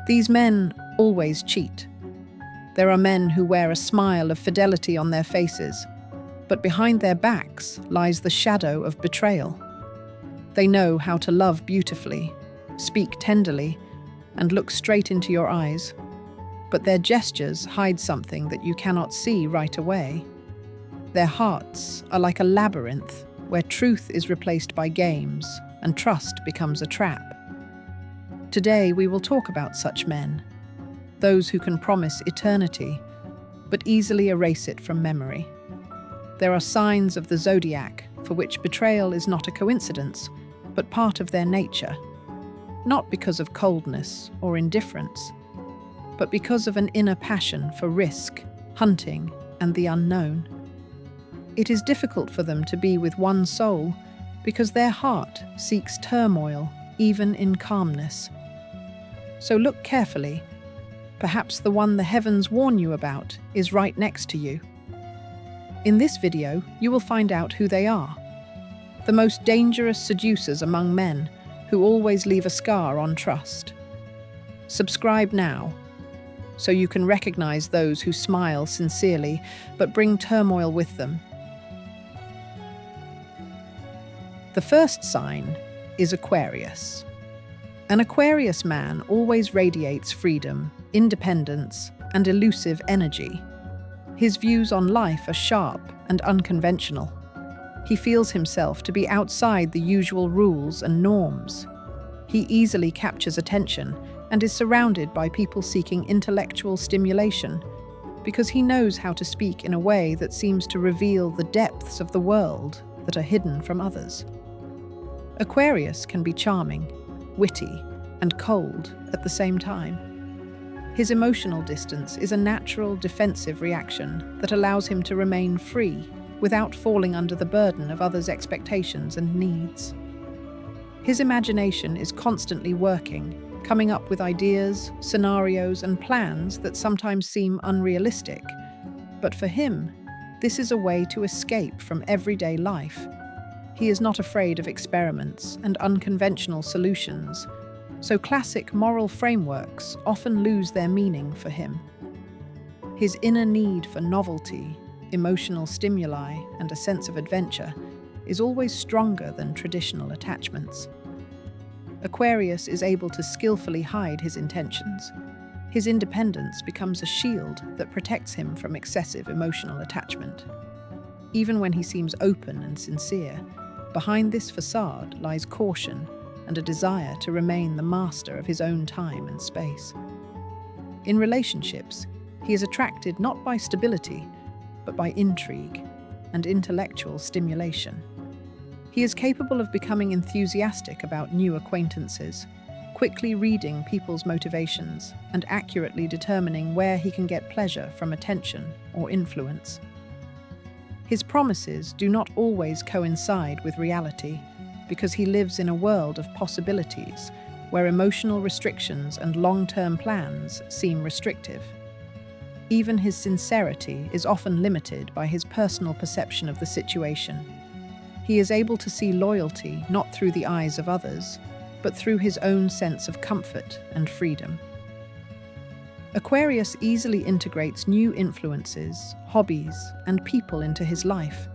These men always cheat. There are men who wear a smile of fidelity on their faces, but behind their backs lies the shadow of betrayal. They know how to love beautifully, speak tenderly, and look straight into your eyes, but their gestures hide something that you cannot see right away. Their hearts are like a labyrinth where truth is replaced by games and trust becomes a trap. Today we will talk about such men, those who can promise eternity but easily erase it from memory. There are signs of the zodiac for which betrayal is not a coincidence, but part of their nature, not because of coldness or indifference, but because of an inner passion for risk, hunting, and the unknown. It is difficult for them to be with one soul because their heart seeks turmoil even in calmness. So look carefully. Perhaps the one the heavens warn you about is right next to you. In this video, you will find out who they are. The most dangerous seducers among men who always leave a scar on trust. Subscribe now so you can recognize those who smile sincerely but bring turmoil with them. The first sign is Aquarius. An Aquarius man always radiates freedom, independence, and elusive energy. His views on life are sharp and unconventional. He feels himself to be outside the usual rules and norms. He easily captures attention and is surrounded by people seeking intellectual stimulation because he knows how to speak in a way that seems to reveal the depths of the world that are hidden from others. Aquarius can be charming, witty, and cold at the same time. His emotional distance is a natural defensive reaction that allows him to remain free without falling under the burden of others' expectations and needs. His imagination is constantly working, coming up with ideas, scenarios, and plans that sometimes seem unrealistic. But for him, this is a way to escape from everyday life. He is not afraid of experiments and unconventional solutions, so classic moral frameworks often lose their meaning for him. His inner need for novelty, emotional stimuli, and a sense of adventure is always stronger than traditional attachments. Aquarius is able to skillfully hide his intentions. His independence becomes a shield that protects him from excessive emotional attachment. Even when he seems open and sincere, behind this facade lies caution and a desire to remain the master of his own time and space. In relationships, he is attracted not by stability, but by intrigue and intellectual stimulation. He is capable of becoming enthusiastic about new acquaintances, quickly reading people's motivations and accurately determining where he can get pleasure from attention or influence. His promises do not always coincide with reality because he lives in a world of possibilities where emotional restrictions and long-term plans seem restrictive. Even his sincerity is often limited by his personal perception of the situation. He is able to see loyalty not through the eyes of others, but through his own sense of comfort and freedom. Aquarius easily integrates new influences, hobbies, and people into his life,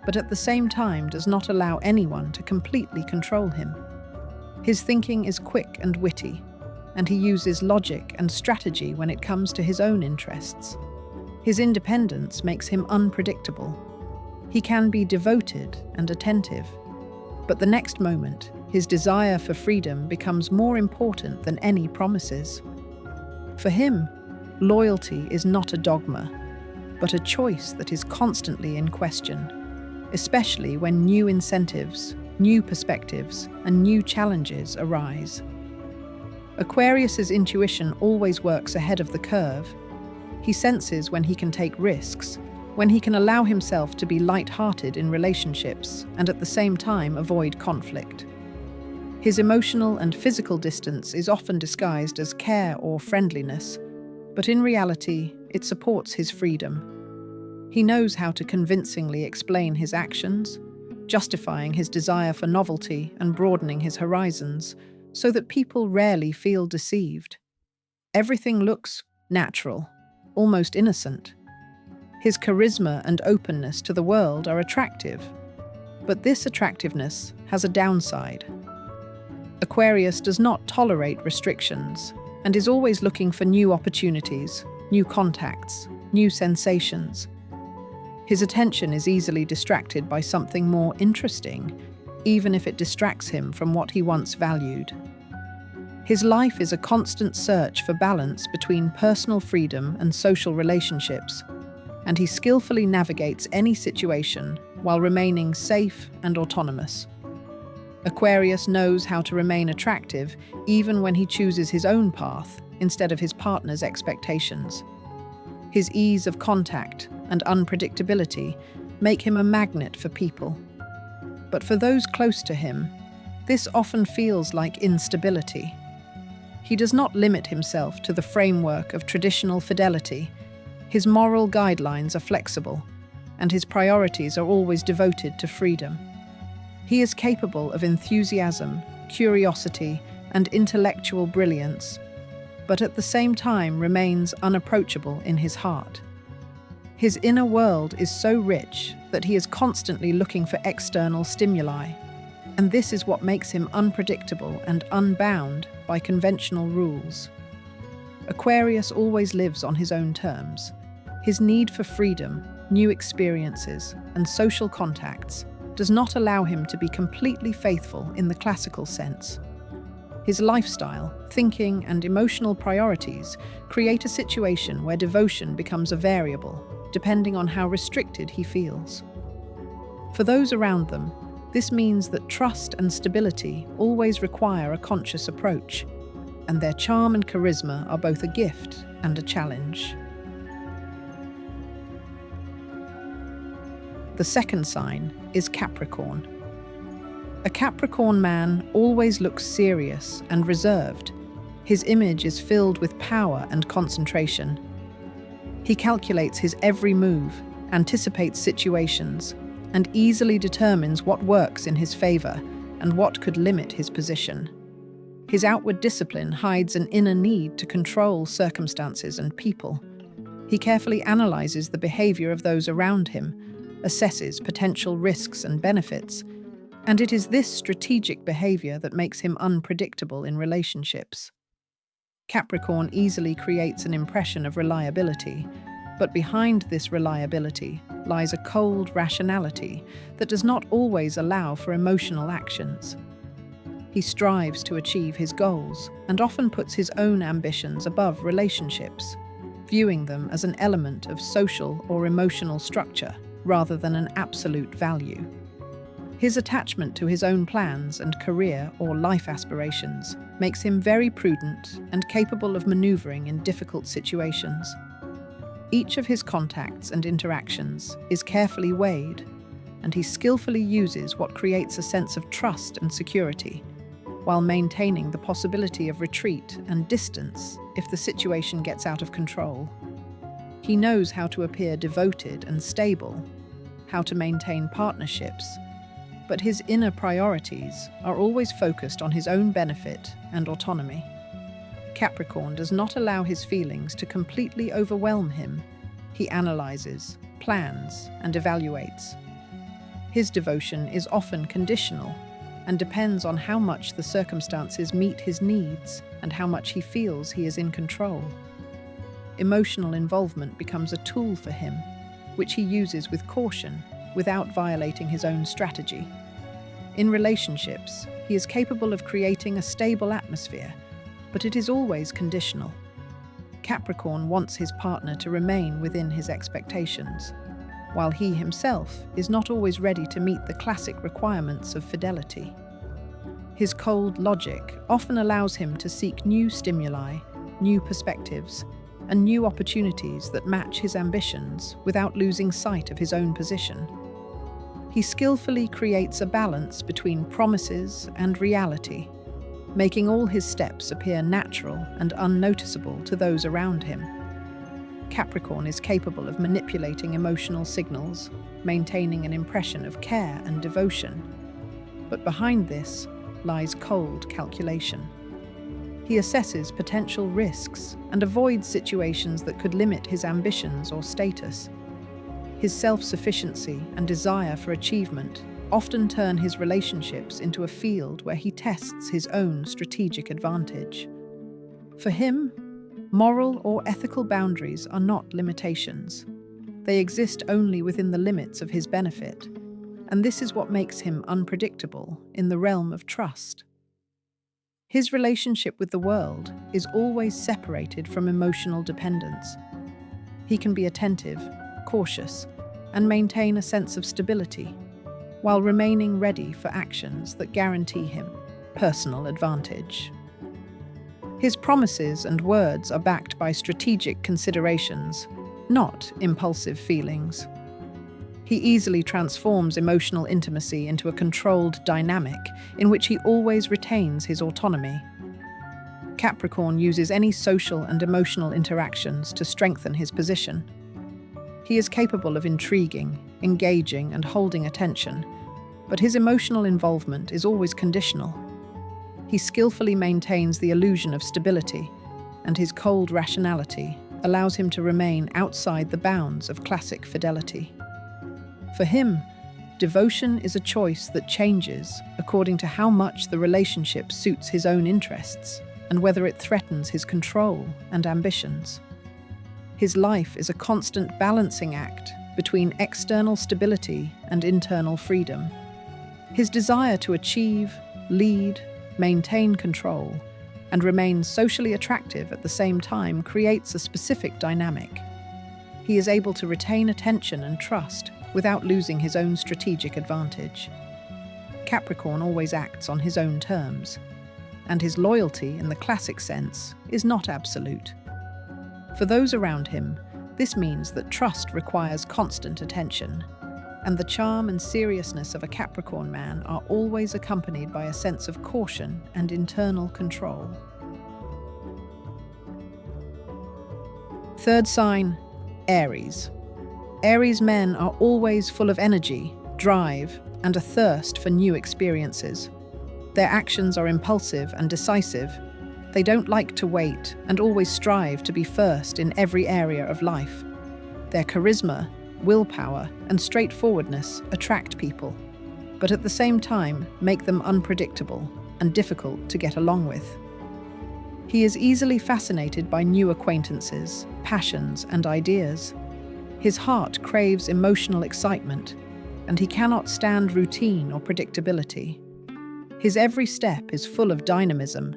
but at the same time does not allow anyone to completely control him. His thinking is quick and witty, and he uses logic and strategy when it comes to his own interests. His independence makes him unpredictable. He can be devoted and attentive, but the next moment, his desire for freedom becomes more important than any promises. For him, loyalty is not a dogma, but a choice that is constantly in question, especially when new incentives, new perspectives, and new challenges arise. Aquarius's intuition always works ahead of the curve. He senses when he can take risks, when he can allow himself to be light-hearted in relationships and at the same time avoid conflict. His emotional and physical distance is often disguised as care or friendliness, but in reality, it supports his freedom. He knows how to convincingly explain his actions, justifying his desire for novelty and broadening his horizons, so that people rarely feel deceived. Everything looks natural, almost innocent. His charisma and openness to the world are attractive, but this attractiveness has a downside. Aquarius does not tolerate restrictions and is always looking for new opportunities, new contacts, new sensations. His attention is easily distracted by something more interesting, even if it distracts him from what he once valued. His life is a constant search for balance between personal freedom and social relationships, and he skillfully navigates any situation while remaining safe and autonomous. Aquarius knows how to remain attractive even when he chooses his own path instead of his partner's expectations. His ease of contact and unpredictability make him a magnet for people. But for those close to him, this often feels like instability. He does not limit himself to the framework of traditional fidelity. His moral guidelines are flexible, and his priorities are always devoted to freedom. He is capable of enthusiasm, curiosity, and intellectual brilliance, but at the same time remains unapproachable in his heart. His inner world is so rich that he is constantly looking for external stimuli, and this is what makes him unpredictable and unbound by conventional rules. Aquarius always lives on his own terms. His need for freedom, new experiences, and social contacts does not allow him to be completely faithful in the classical sense. His lifestyle, thinking, and emotional priorities create a situation where devotion becomes a variable, depending on how restricted he feels. For those around them, this means that trust and stability always require a conscious approach, and their charm and charisma are both a gift and a challenge. The second sign is Capricorn. A Capricorn man always looks serious and reserved. His image is filled with power and concentration. He calculates his every move, anticipates situations, and easily determines what works in his favor and what could limit his position. His outward discipline hides an inner need to control circumstances and people. He carefully analyzes the behavior of those around him, assesses potential risks and benefits, and it is this strategic behavior that makes him unpredictable in relationships. Capricorn easily creates an impression of reliability, but behind this reliability lies a cold rationality that does not always allow for emotional actions. He strives to achieve his goals and often puts his own ambitions above relationships, viewing them as an element of social or emotional structure rather than an absolute value. His attachment to his own plans and career or life aspirations makes him very prudent and capable of maneuvering in difficult situations. Each of his contacts and interactions is carefully weighed, and he skillfully uses what creates a sense of trust and security, while maintaining the possibility of retreat and distance if the situation gets out of control. He knows how to appear devoted and stable, how to maintain partnerships, but his inner priorities are always focused on his own benefit and autonomy. Capricorn does not allow his feelings to completely overwhelm him. He analyzes, plans, and evaluates. His devotion is often conditional and depends on how much the circumstances meet his needs and how much he feels he is in control. Emotional involvement becomes a tool for him, which he uses with caution without violating his own strategy. In relationships, he is capable of creating a stable atmosphere, but it is always conditional. Capricorn wants his partner to remain within his expectations, while he himself is not always ready to meet the classic requirements of fidelity. His cold logic often allows him to seek new stimuli, new perspectives, and new opportunities that match his ambitions without losing sight of his own position. He skillfully creates a balance between promises and reality, making all his steps appear natural and unnoticeable to those around him. Capricorn is capable of manipulating emotional signals, maintaining an impression of care and devotion. But behind this lies cold calculation. He assesses potential risks and avoids situations that could limit his ambitions or status. His self-sufficiency and desire for achievement often turn his relationships into a field where he tests his own strategic advantage. For him, moral or ethical boundaries are not limitations. They exist only within the limits of his benefit, and this is what makes him unpredictable in the realm of trust. His relationship with the world is always separated from emotional dependence. He can be attentive, cautious, and maintain a sense of stability, while remaining ready for actions that guarantee him personal advantage. His promises and words are backed by strategic considerations, not impulsive feelings. He easily transforms emotional intimacy into a controlled dynamic in which he always retains his autonomy. Capricorn uses any social and emotional interactions to strengthen his position. He is capable of intriguing, engaging, and holding attention, but his emotional involvement is always conditional. He skillfully maintains the illusion of stability, and his cold rationality allows him to remain outside the bounds of classic fidelity. For him, devotion is a choice that changes according to how much the relationship suits his own interests and whether it threatens his control and ambitions. His life is a constant balancing act between external stability and internal freedom. His desire to achieve, lead, maintain control, and remain socially attractive at the same time creates a specific dynamic. He is able to retain attention and trust without losing his own strategic advantage. Capricorn always acts on his own terms, and his loyalty in the classic sense is not absolute. For those around him, this means that trust requires constant attention, and the charm and seriousness of a Capricorn man are always accompanied by a sense of caution and internal control. Third sign, Aries. Aries men are always full of energy, drive, and a thirst for new experiences. Their actions are impulsive and decisive. They don't like to wait and always strive to be first in every area of life. Their charisma, willpower, and straightforwardness attract people, but at the same time make them unpredictable and difficult to get along with. He is easily fascinated by new acquaintances, passions, and ideas. His heart craves emotional excitement, and he cannot stand routine or predictability. His every step is full of dynamism,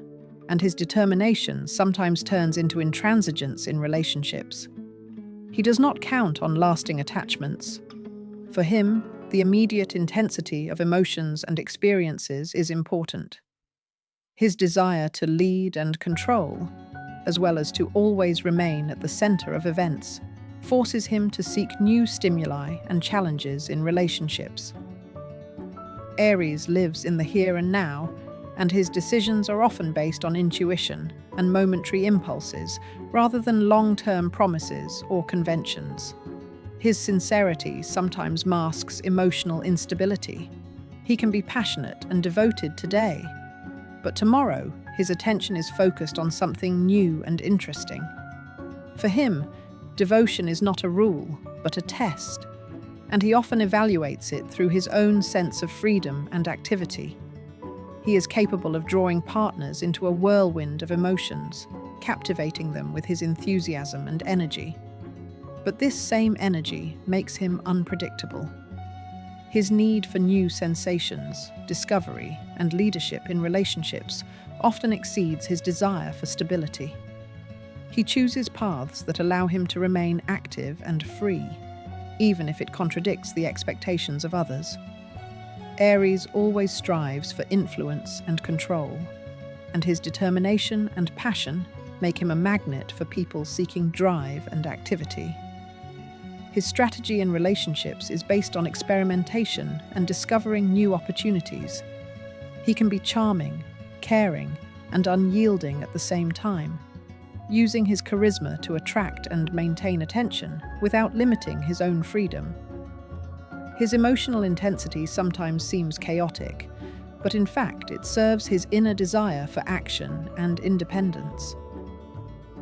and his determination sometimes turns into intransigence in relationships. He does not count on lasting attachments. For him, the immediate intensity of emotions and experiences is important. His desire to lead and control, as well as to always remain at the center of events, forces him to seek new stimuli and challenges in relationships. Aries lives in the here and now, and his decisions are often based on intuition and momentary impulses rather than long-term promises or conventions. His sincerity sometimes masks emotional instability. He can be passionate and devoted today, but tomorrow his attention is focused on something new and interesting. For him, devotion is not a rule, but a test, and he often evaluates it through his own sense of freedom and activity. He is capable of drawing partners into a whirlwind of emotions, captivating them with his enthusiasm and energy. But this same energy makes him unpredictable. His need for new sensations, discovery, and leadership in relationships often exceeds his desire for stability. He chooses paths that allow him to remain active and free, even if it contradicts the expectations of others. Aries always strives for influence and control, and his determination and passion make him a magnet for people seeking drive and activity. His strategy in relationships is based on experimentation and discovering new opportunities. He can be charming, caring, and unyielding at the same time, using his charisma to attract and maintain attention without limiting his own freedom. His emotional intensity sometimes seems chaotic, but in fact it serves his inner desire for action and independence.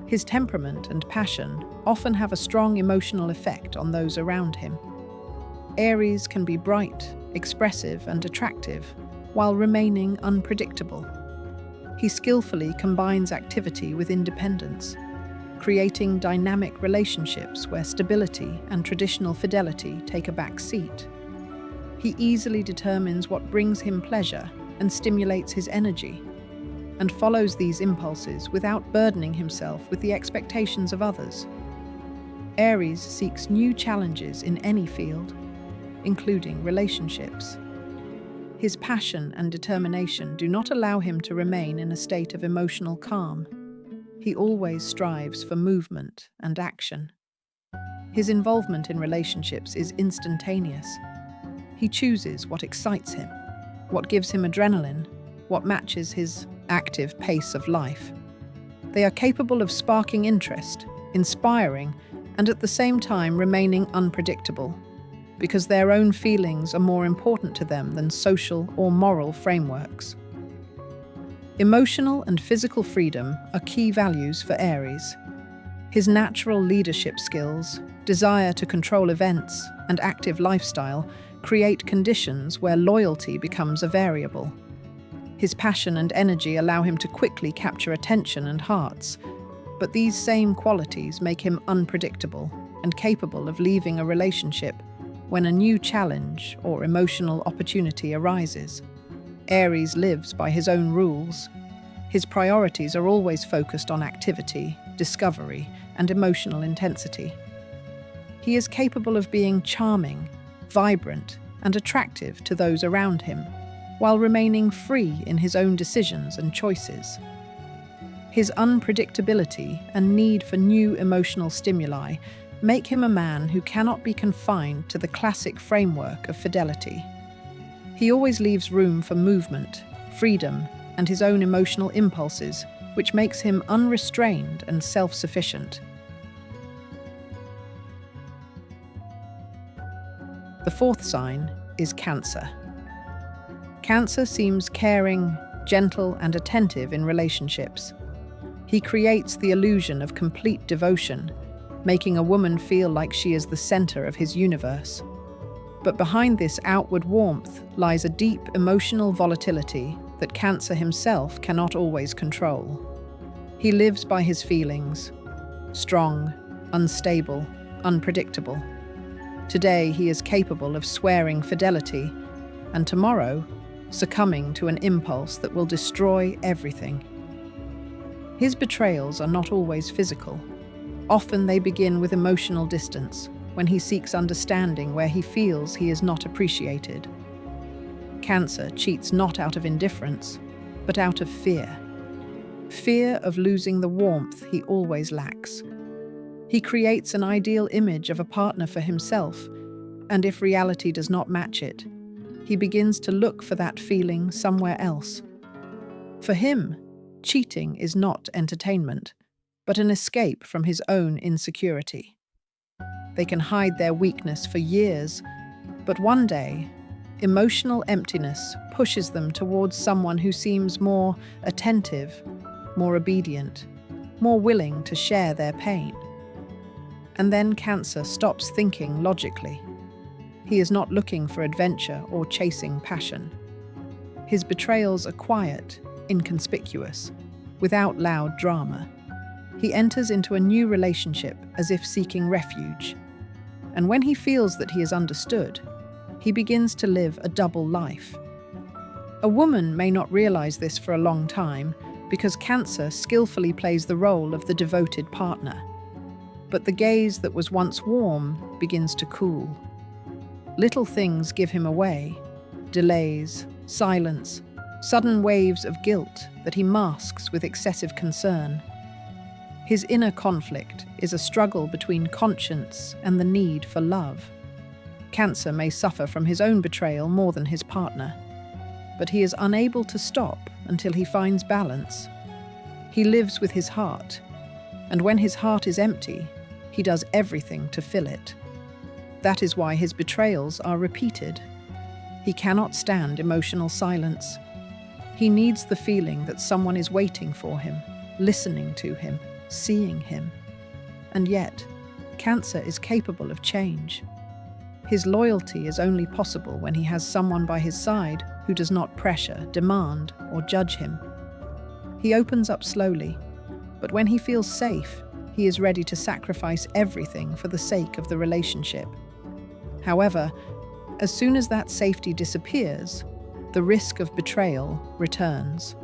His temperament and passion often have a strong emotional effect on those around him. Aries can be bright, expressive, and attractive, while remaining unpredictable. He skillfully combines activity with independence, creating dynamic relationships where stability and traditional fidelity take a back seat. He easily determines what brings him pleasure and stimulates his energy, and follows these impulses without burdening himself with the expectations of others. Aries seeks new challenges in any field, including relationships. His passion and determination do not allow him to remain in a state of emotional calm. He always strives for movement and action. His involvement in relationships is instantaneous. He chooses what excites him, what gives him adrenaline, what matches his active pace of life. They are capable of sparking interest, inspiring, and at the same time remaining unpredictable, because their own feelings are more important to them than social or moral frameworks. Emotional and physical freedom are key values for Aries. His natural leadership skills, desire to control events, and active lifestyle create conditions where loyalty becomes a variable. His passion and energy allow him to quickly capture attention and hearts, but these same qualities make him unpredictable and capable of leaving a relationship when a new challenge or emotional opportunity arises. Aries lives by his own rules. His priorities are always focused on activity, discovery, and emotional intensity. He is capable of being charming, vibrant, and attractive to those around him, while remaining free in his own decisions and choices. His unpredictability and need for new emotional stimuli make him a man who cannot be confined to the classic framework of fidelity. He always leaves room for movement, freedom, and his own emotional impulses, which makes him unrestrained and self-sufficient. The fourth sign is Cancer. Cancer seems caring, gentle, and attentive in relationships. He creates the illusion of complete devotion, making a woman feel like she is the center of his universe. But behind this outward warmth lies a deep emotional volatility that Cancer himself cannot always control. He lives by his feelings, strong, unstable, unpredictable. Today he is capable of swearing fidelity, and tomorrow succumbing to an impulse that will destroy everything. His betrayals are not always physical. Often they begin with emotional distance, when he seeks understanding where he feels he is not appreciated. Cancer cheats not out of indifference, but out of fear. Fear of losing the warmth he always lacks. He creates an ideal image of a partner for himself, and if reality does not match it, he begins to look for that feeling somewhere else. For him, cheating is not entertainment, but an escape from his own insecurity. They can hide their weakness for years, but one day, emotional emptiness pushes them towards someone who seems more attentive, more obedient, more willing to share their pain. And then Cancer stops thinking logically. He is not looking for adventure or chasing passion. His betrayals are quiet, inconspicuous, without loud drama. He enters into a new relationship as if seeking refuge. And when he feels that he is understood, he begins to live a double life. A woman may not realize this for a long time because Cancer skillfully plays the role of the devoted partner. But the gaze that was once warm begins to cool. Little things give him away: delays, silence, sudden waves of guilt that he masks with excessive concern. His inner conflict is a struggle between conscience and the need for love. Cancer may suffer from his own betrayal more than his partner, but he is unable to stop until he finds balance. He lives with his heart, and when his heart is empty, he does everything to fill it. That is why his betrayals are repeated. He cannot stand emotional silence, He needs the feeling that someone is waiting for him, listening to him, seeing him. And yet, Cancer is capable of change. His loyalty is only possible when he has someone by his side who does not pressure, demand, or judge him. He opens up slowly, but when he feels safe, he is ready to sacrifice everything for the sake of the relationship. However, as soon as that safety disappears, the risk of betrayal returns.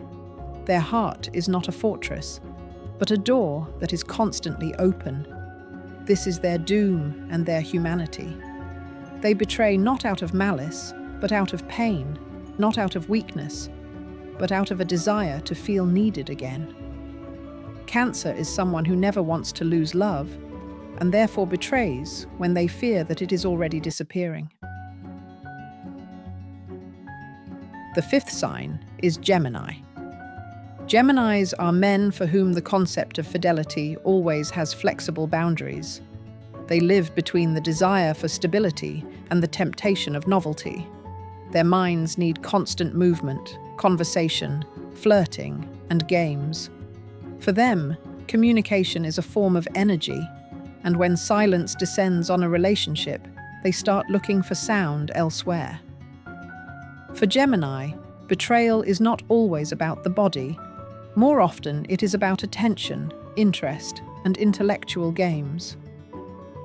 Their heart is not a fortress, but a door that is constantly open. This is their doom and their humanity. They betray not out of malice, but out of pain, not out of weakness, but out of a desire to feel needed again. Cancer is someone who never wants to lose love, and therefore betrays when they fear that it is already disappearing. The fifth sign is Gemini. Geminis are men for whom the concept of fidelity always has flexible boundaries. They live between the desire for stability and the temptation of novelty. Their minds need constant movement, conversation, flirting, and games. For them, communication is a form of energy, and when silence descends on a relationship, they start looking for sound elsewhere. For Gemini, betrayal is not always about the body. More often, it is about attention, interest, and intellectual games.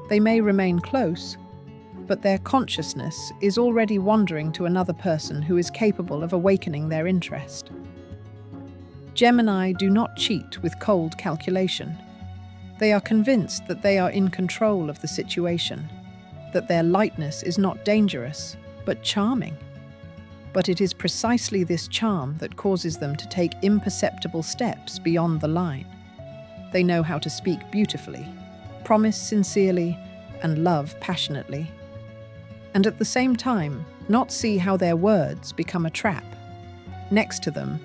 They may remain close, but their consciousness is already wandering to another person who is capable of awakening their interest. Gemini do not cheat with cold calculation. They are convinced that they are in control of the situation, that their lightness is not dangerous, but charming. But it is precisely this charm that causes them to take imperceptible steps beyond the line. They know how to speak beautifully, promise sincerely, and love passionately. And at the same time, not see how their words become a trap. Next to them,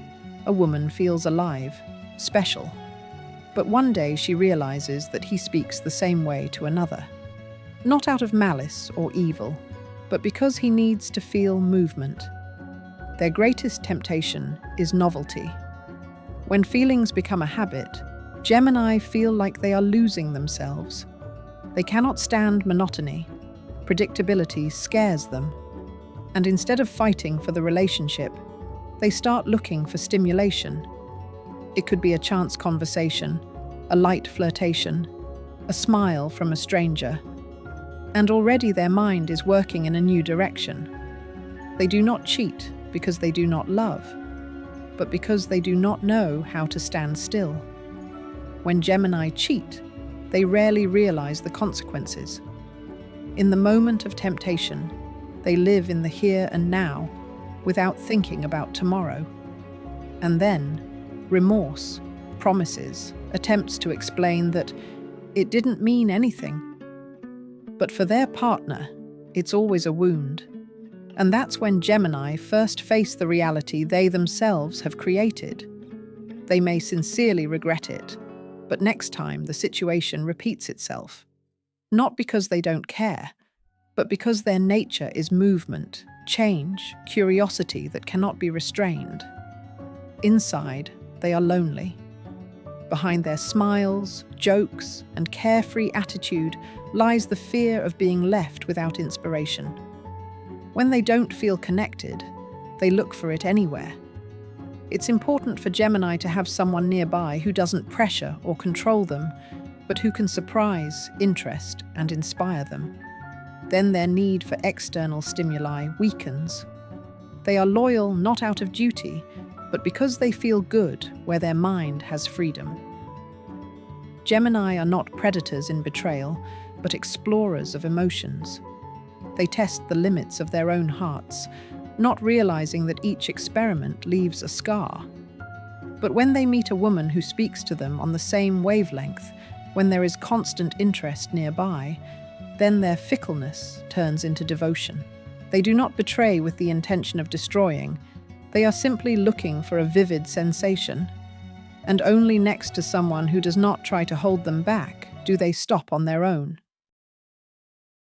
a woman feels alive, special. But one day she realizes that he speaks the same way to another. Not out of malice or evil, but because he needs to feel movement. Their greatest temptation is novelty. When feelings become a habit, Gemini feel like they are losing themselves. They cannot stand monotony. Predictability scares them. And instead of fighting for the relationship, they start looking for stimulation. It could be a chance conversation, a light flirtation, a smile from a stranger. And already their mind is working in a new direction. They do not cheat because they do not love, but because they do not know how to stand still. When Gemini cheat, they rarely realize the consequences. In the moment of temptation, they live in the here and now, without thinking about tomorrow. And then, remorse, promises, attempts to explain that it didn't mean anything. But for their partner, it's always a wound. And that's when Gemini first face the reality they themselves have created. They may sincerely regret it, but next time the situation repeats itself. Not because they don't care, but because their nature is movement, change, curiosity that cannot be restrained. Inside, they are lonely. Behind their smiles, jokes, and carefree attitude lies the fear of being left without inspiration. When they don't feel connected, they look for it anywhere. It's important for Gemini to have someone nearby who doesn't pressure or control them, but who can surprise, interest, and inspire them. Then their need for external stimuli weakens. They are loyal not out of duty, but because they feel good where their mind has freedom. Gemini are not predators in betrayal, but explorers of emotions. They test the limits of their own hearts, not realizing that each experiment leaves a scar. But when they meet a woman who speaks to them on the same wavelength, when there is constant interest nearby, then their fickleness turns into devotion. They do not betray with the intention of destroying. They are simply looking for a vivid sensation. And only next to someone who does not try to hold them back do they stop on their own.